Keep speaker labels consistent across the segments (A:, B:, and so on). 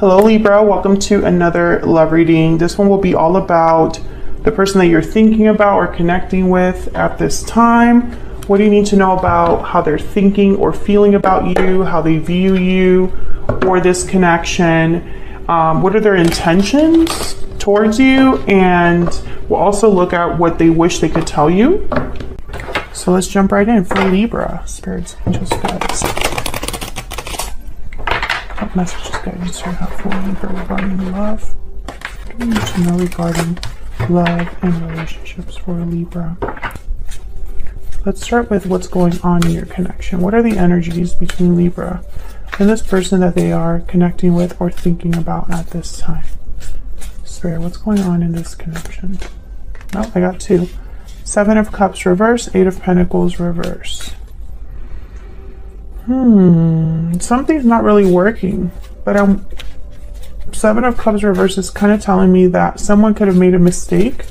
A: Hello Libra, welcome to another love reading. This one will be all about the person that you're thinking about or connecting with at this time. What do you need to know about how they're thinking or feeling about you, how they view you or this connection? What are their intentions towards you? And we'll also look at what they wish they could tell you. So let's jump right in for Libra. Spirits, angels, guides. What messages, guidance do you have for Libra regarding love? What do you need to know regarding love and relationships for Libra? Let's start with what's going on in your connection. What are the energies between Libra and this person that they are connecting with or thinking about at this time? Spirit, what's going on in this connection? Oh, I got two. Seven of Cups reverse, Eight of Pentacles reverse. Something's not really working, but Seven of Cups reverse is kind of telling me that someone could have made a mistake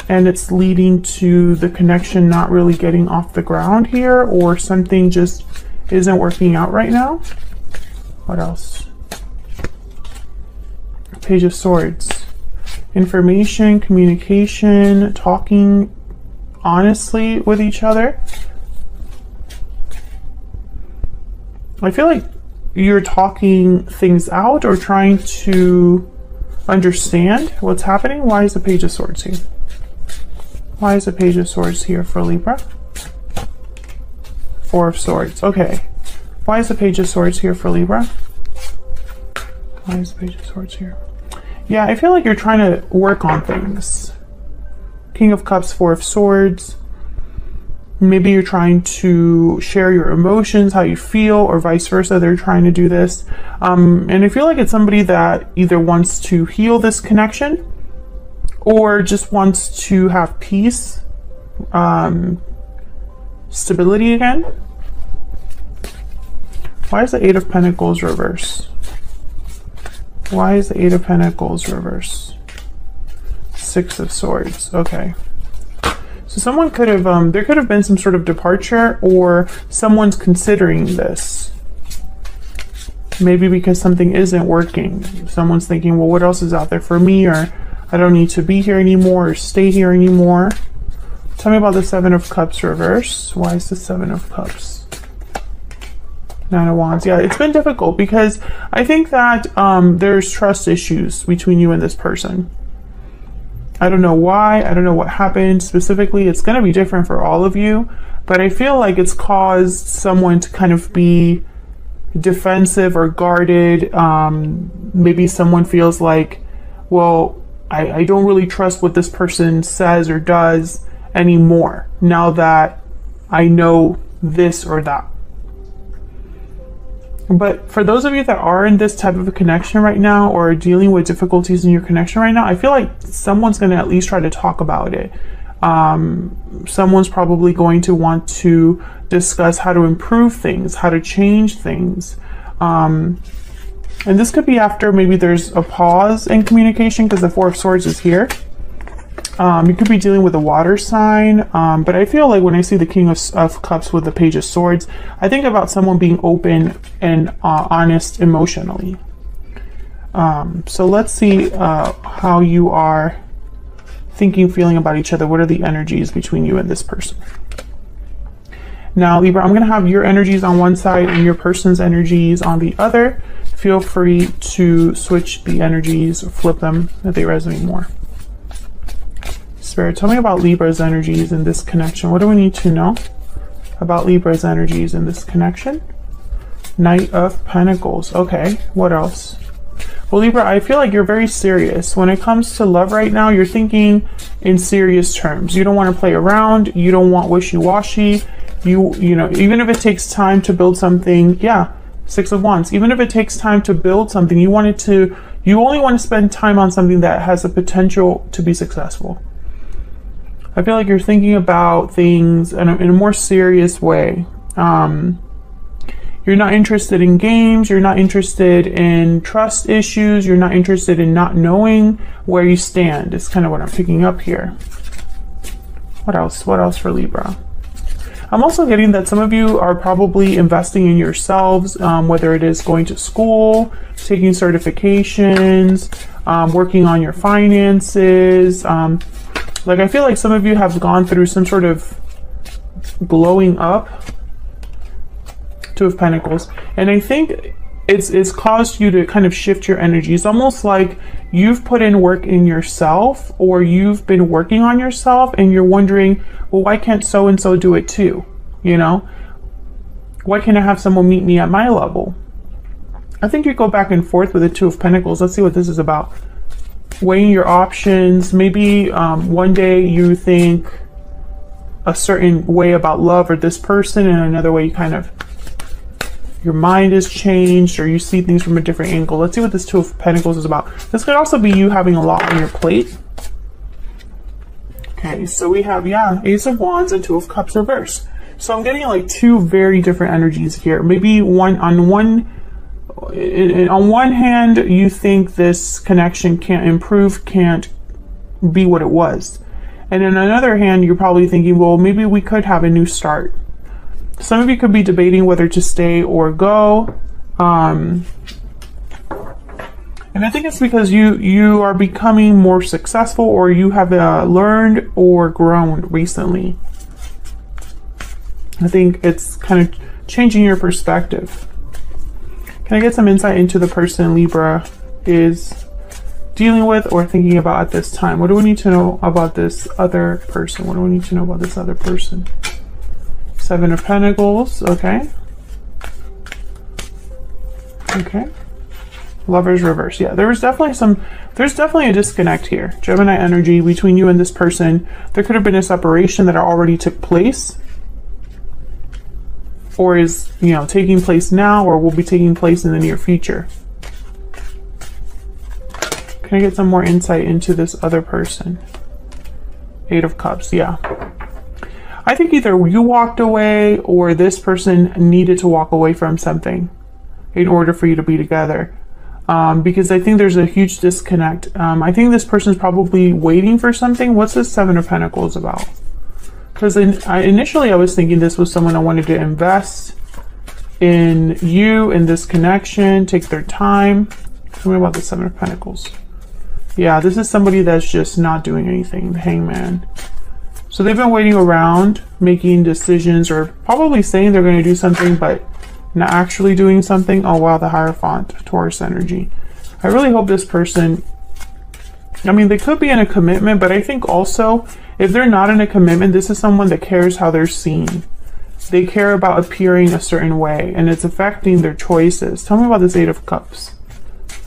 A: and it's leading to the connection not really getting off the ground here, or something just isn't working out right now. What else? Page of Swords. Information, communication, talking honestly with each other. I feel like you're talking things out or trying to understand what's happening. Why is the Page of Swords here? Why is the Page of Swords here for Libra? Four of Swords. Okay. Why is the Page of Swords here for Libra? Why is the Page of Swords here? Yeah, I feel like you're trying to work on things. King of Cups, Four of Swords. Maybe you're trying to share your emotions, how you feel, or vice versa. They're trying to do this. And I feel like it's somebody that either wants to heal this connection or just wants to have peace, stability again. Why is the Eight of Pentacles reverse? Why is the Eight of Pentacles reverse? Six of Swords. Okay. So someone could have, there could have been some sort of departure, or someone's considering this. Maybe because something isn't working. Someone's thinking, well, what else is out there for me? Or I don't need to be here anymore or stay here anymore. Tell me about the Seven of Cups reverse. Why is the Seven of Cups? Nine of Wands. Yeah, it's been difficult because I think that there's trust issues between you and this person. I don't know why. I don't know what happened specifically. It's going to be different for all of you, but I feel like it's caused someone to kind of be defensive or guarded. Maybe someone feels like, well, I don't really trust what this person says or does anymore now that I know this or that. But for those of you that are in this type of a connection right now or dealing with difficulties in your connection right now, I feel like someone's going to at least try to talk about it. Someone's probably going to want to discuss how to improve things, how to change things. And this could be after maybe there's a pause in communication because the Four of Swords is here. You could be dealing with a water sign, but I feel like when I see the King of Cups with the Page of Swords, I think about someone being open and honest emotionally. So let's see how you are thinking, feeling about each other. What are the energies between you and this person? Now, Libra, I'm going to have your energies on one side and your person's energies on the other. Feel free to switch the energies or flip them if they resonate more. Spirit, tell me about Libra's energies in this connection. What do we need to know about Libra's energies in this connection? Knight of Pentacles. Okay, what else? Well, Libra, I feel like you're very serious. When it comes to love right now, you're thinking in serious terms. You don't want to play around. You don't want wishy-washy. You know, even if it takes time to build something, yeah, Six of Wands. Even if it takes time to build something, you only want to spend time on something that has the potential to be successful. I feel like you're thinking about things in a more serious way. You're not interested in games. You're not interested in trust issues. You're not interested in not knowing where you stand. It's kind of what I'm picking up here. What else? What else for Libra? I'm also getting that some of you are probably investing in yourselves, whether it is going to school, taking certifications, working on your finances. Like, I feel like some of you have gone through some sort of glowing up. Two of Pentacles. And I think it's caused you to kind of shift your energy. It's almost like you've put in work in yourself, or you've been working on yourself and you're wondering, well, why can't so-and-so do it too? You know, why can't I have someone meet me at my level? I think you go back and forth with the Two of Pentacles. Let's see what this is about. Weighing your options. Maybe one day you think a certain way about love or this person, and another way you kind of, your mind is changed, or you see things from a different angle. Let's see what this Two of Pentacles is about. This could also be you having a lot on your plate. Okay, so we have, yeah, Ace of Wands and Two of Cups reverse. So I'm getting like two very different energies here. Maybe on one hand, you think this connection can't improve, can't be what it was. And on another hand, you're probably thinking, well, maybe we could have a new start. Some of you could be debating whether to stay or go. And I think it's because you are becoming more successful, or you have learned or grown recently. I think it's kind of changing your perspective. Can I get some insight into the person Libra is dealing with or thinking about at this time? What do we need to know about this other person? What do we need to know about this other person? Seven of Pentacles, okay. Okay. Lovers reverse. Yeah, there's definitely a disconnect here. Gemini energy between you and this person. There could have been a separation that already took place, or is, you know, taking place now, or will be taking place in the near future. Can I get some more insight into this other person? Eight of Cups, yeah. I think either you walked away, or this person needed to walk away from something in order for you to be together. Because I think there's a huge disconnect. I think this person's probably waiting for something. What's this Seven of Pentacles about? Because initially I was thinking this was someone I wanted to invest in, you, in this connection, take their time. Tell me about the Seven of Pentacles. Yeah, this is somebody that's just not doing anything. The Hangman. So they've been waiting around, making decisions, or probably saying they're going to do something, but not actually doing something. Oh wow, the Hierophant, Taurus energy. I really hope this person, I mean, they could be in a commitment, but I think also, if they're not in a commitment, this is someone that cares how they're seen. They care about appearing a certain way, and it's affecting their choices. Tell me about this Eight of Cups.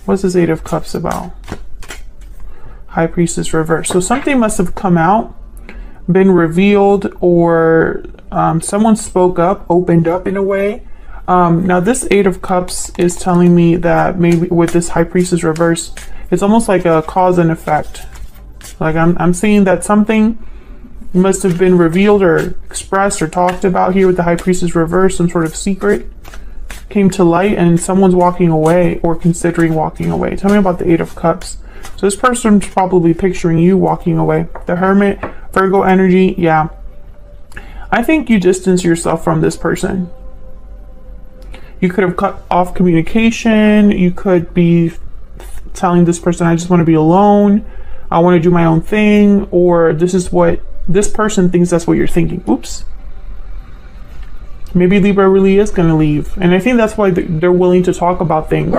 A: What's this Eight of Cups about? High Priestess reverse. So something must have come out, been revealed, or someone spoke up, opened up in a way. Now this Eight of Cups is telling me that maybe with this High Priestess reverse, it's almost like a cause and effect. Like I'm seeing that something must have been revealed or expressed or talked about here with the High Priestess reverse. Some sort of secret came to light, and someone's walking away or considering walking away. Tell me about the Eight of Cups. So this person's probably picturing you walking away. The Hermit, Virgo energy, yeah. I think you distance yourself from this person. You could have cut off communication. You could be telling this person, I just want to be alone. I want to do my own thing. Or this is what this person thinks that's what you're thinking. Oops. Maybe Libra really is going to leave. And I think that's why they're willing to talk about things.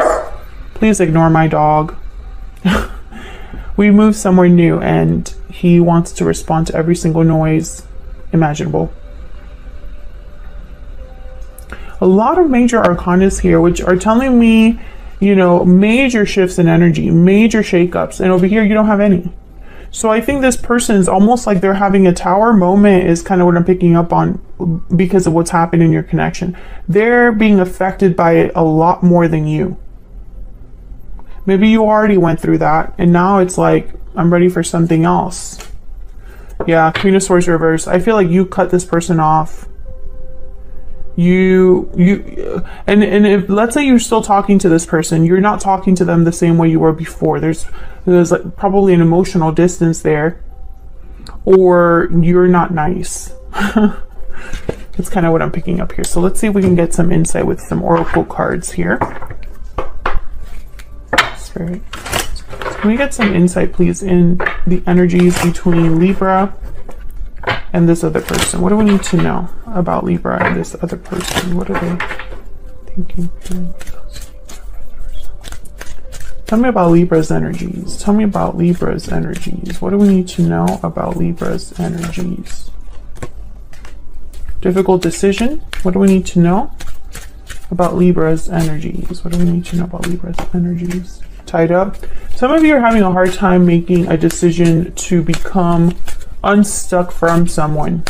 A: Please ignore my dog. We moved somewhere new, and he wants to respond to every single noise imaginable. A lot of major arcanas here, which are telling me, you know, major shifts in energy, major shakeups, and over here you don't have any. So I think this person is almost like they're having a tower moment, is kind of what I'm picking up on, because of what's happened in your connection. They're being affected by it a lot more than you. Maybe you already went through that, and now it's like, I'm ready for something else. Yeah, Queen of Swords reverse. I feel like you cut this person off. And if, let's say you're still talking to this person, you're not talking to them the same way you were before. There's like probably an emotional distance there, or you're not nice. That's kind of what I'm picking up here. So let's see if we can get some insight with some oracle cards here. Spirit, can we get some insight, please, in the energies between Libra and this other person? What do we need to know about Libra and this other person? What are they thinking? Tell me about Libra's energies. Tell me about Libra's energies. What do we need to know about Libra's energies? Difficult decision. What do we need to know about Libra's energies? What do we need to know about Libra's energies? Tied up. Some of you are having a hard time making a decision to become unstuck from someone.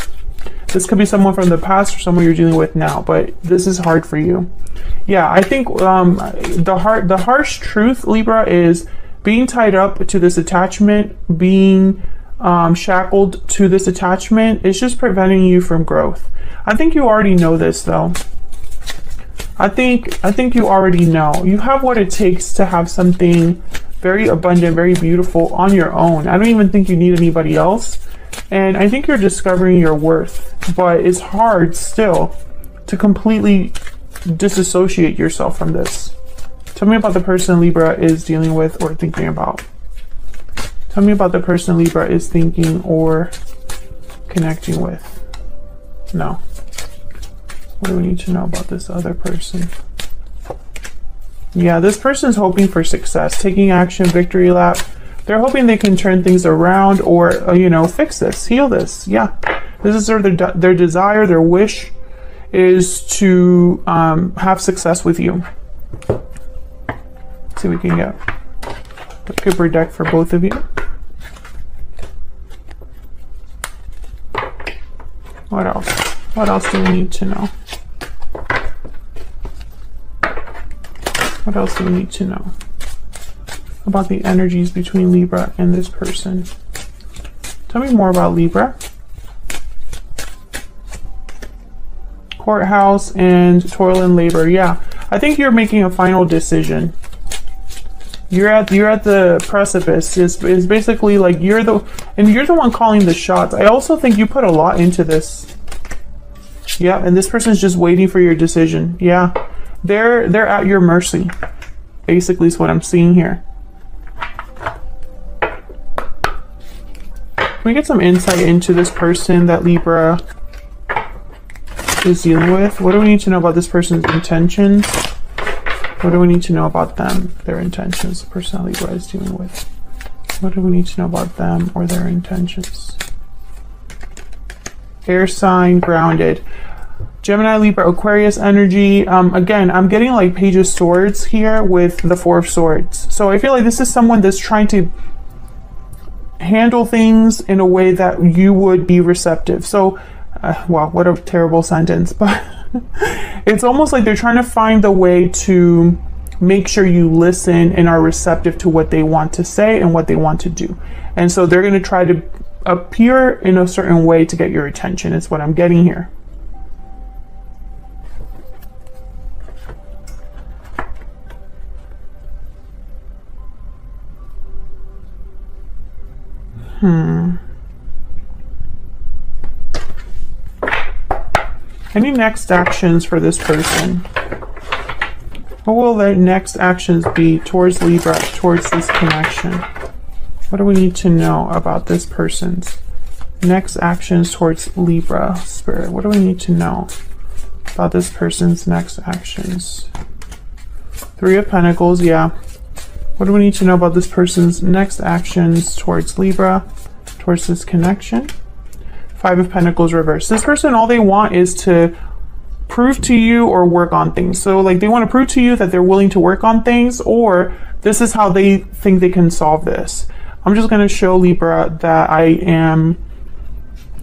A: This could be someone from the past or someone you're dealing with now, but this is hard for you. Yeah, I think the harsh truth, Libra, is being tied up to this attachment, being shackled to this attachment is just preventing you from growth. I think you already know this, though. I think you already know. You have what it takes to have something very abundant, very beautiful on your own. I don't even think you need anybody else. And I think you're discovering your worth, but it's hard still to completely disassociate yourself from this. Tell me about the person Libra is dealing with or thinking about. Tell me about the person Libra is thinking or connecting with. No. What do we need to know about this other person? Yeah, this person's hoping for success, taking action, victory lap. They're hoping they can turn things around or, you know, fix this, heal this. Yeah, this is their desire, their wish is to have success with you. Let's see what we can get the paper deck for both of you. What else? What else do we need to know? What else do we need to know about the energies between Libra and this person? Tell me more about Libra. Courthouse and toil and labor. Yeah, I think you're making a final decision. You're at the precipice. Is basically like you're the one calling the shots. I also think you put a lot into this. Yeah, and this person's just waiting for your decision. Yeah, they're at your mercy. Basically, is what I'm seeing here. Can we get some insight into this person that Libra is dealing with? What do we need to know about this person's intentions? What do we need to know about them, their intentions, the person that Libra is dealing with? What do we need to know about them or their intentions? Air sign, grounded. Gemini, Libra, Aquarius energy. Again, I'm getting like Page of Swords here with the Four of Swords. So I feel like this is someone that's trying to handle things in a way that you would be receptive. So, wow, what a terrible sentence, but it's almost like they're trying to find the way to make sure you listen and are receptive to what they want to say and what they want to do. And so they're going to try to appear in a certain way to get your attention. Is what I'm getting here. Any next actions for this person? What will their next actions be towards Libra, towards this connection? What do we need to know about this person's next actions towards Libra, Spirit? What do we need to know about this person's next actions? Three of Pentacles, yeah. What do we need to know about this person's next actions towards Libra, towards this connection? Five of Pentacles reversed. This person, all they want is to prove to you or work on things. So like they want to prove to you that they're willing to work on things, or this is how they think they can solve this. I'm just going to show Libra that I am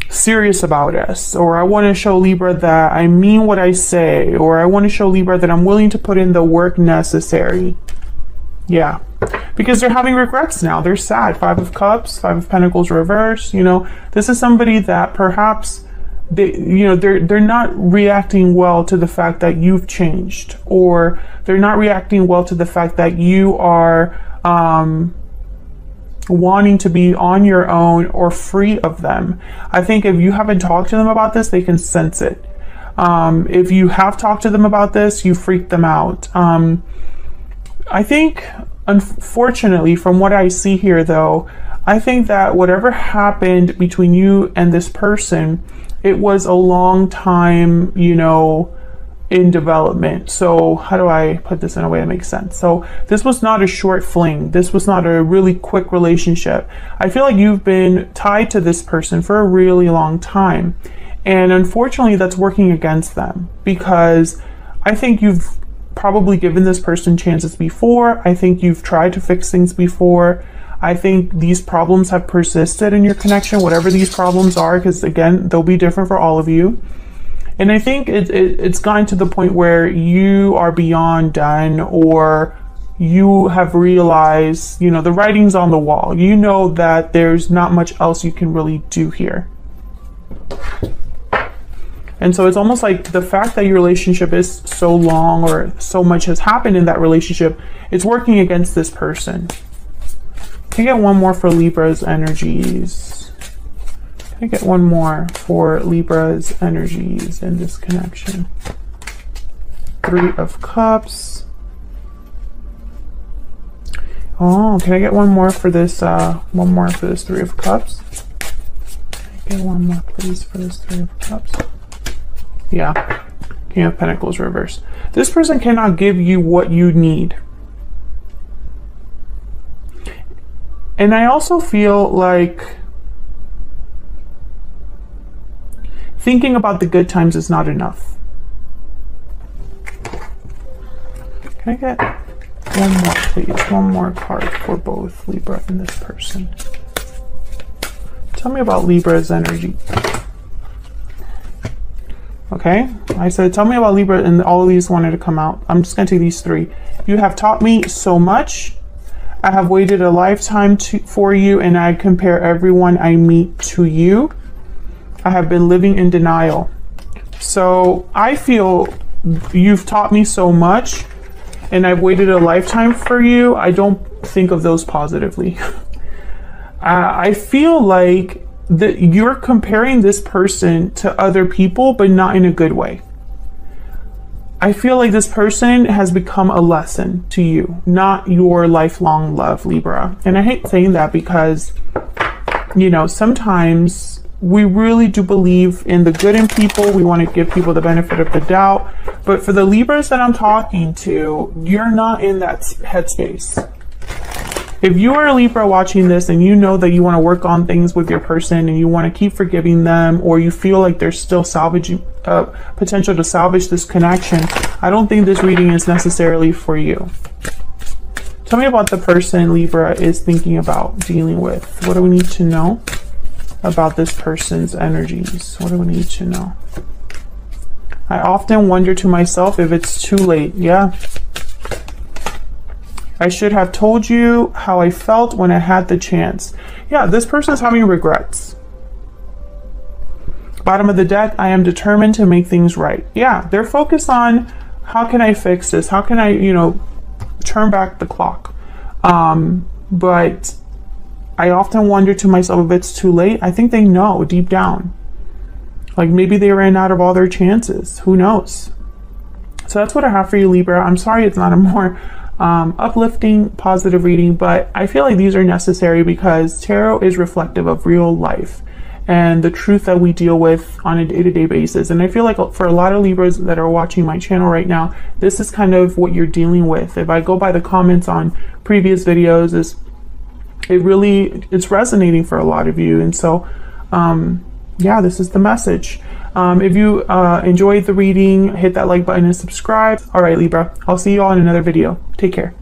A: serious about this, or I want to show Libra that I mean what I say, or I want to show Libra that I'm willing to put in the work necessary. Yeah, because they're having regrets now. They're sad. Five of Cups, Five of Pentacles reverse. You know, this is somebody that perhaps they're not reacting well to the fact that you've changed, or they're not reacting well to the fact that you are wanting to be on your own or free of them. I think if you haven't talked to them about this, they can sense it. If you have talked to them about this, you freaked them out. I think, unfortunately, from what I see here though, I think that whatever happened between you and this person, it was a long time, you know, in development. So how do I put this in a way that makes sense? So this was not a short fling. This was not a really quick relationship. I feel like you've been tied to this person for a really long time. And unfortunately, that's working against them, because I think you've probably given this person chances before. I think you've tried to fix things before. I think these problems have persisted in your connection, whatever these problems are, because again, they'll be different for all of you. And I think it's gotten to the point where you are beyond done, or you have realized, you know, the writing's on the wall. You know that there's not much else you can really do here. And so it's almost like the fact that your relationship is so long, or so much has happened in that relationship, it's working against this person. Can I get one more for Libra's energies? Can I get one more for Libra's energies in this connection? 3 of Cups. Oh, can I get one more for this? One more for this 3 of Cups. Can I get one more, please, for this 3 of Cups? Yeah, King of Pentacles reverse. This person cannot give you what you need. And I also feel like thinking about the good times is not enough. Can I get one more, please? One more card for both Libra and this person. Tell me about Libra's energy. Okay, I said, tell me about Libra, and all of these wanted to come out. I'm just going to take these 3. You have taught me so much. I have waited a lifetime for you, and I compare everyone I meet to you. I have been living in denial. So I feel you've taught me so much, and I've waited a lifetime for you. I don't think of those positively. I feel like that you're comparing this person to other people, but not in a good way. I feel like this person has become a lesson to you, not your lifelong love, Libra. And I hate saying that because, you know, sometimes we really do believe in the good in people. We want to give people the benefit of the doubt. But for the Libras that I'm talking to, you're not in that headspace. If you are a Libra watching this and you know that you want to work on things with your person and you want to keep forgiving them, or you feel like there's still potential to salvage this connection, I don't think this reading is necessarily for you. Tell me about the person Libra is thinking about dealing with. What do we need to know about this person's energies? What do we need to know? I often wonder to myself if it's too late. Yeah. I should have told you how I felt when I had the chance. Yeah, this person is having regrets. Bottom of the deck, I am determined to make things right. Yeah, they're focused on how can I fix this? How can I, you know, turn back the clock? But I often wonder to myself if it's too late. I think they know deep down. Like maybe they ran out of all their chances. Who knows? So that's what I have for you, Libra. I'm sorry it's not a more uplifting, positive reading, but I feel like these are necessary because tarot is reflective of real life and the truth that we deal with on a day-to-day basis. And I feel like for a lot of Libras that are watching my channel right now, this is kind of what you're dealing with. If I go by the comments on previous videos, it's resonating for a lot of you. And so yeah, this is the message. If you enjoyed the reading, hit that like button and subscribe. All right, Libra, I'll see you all in another video. Take care.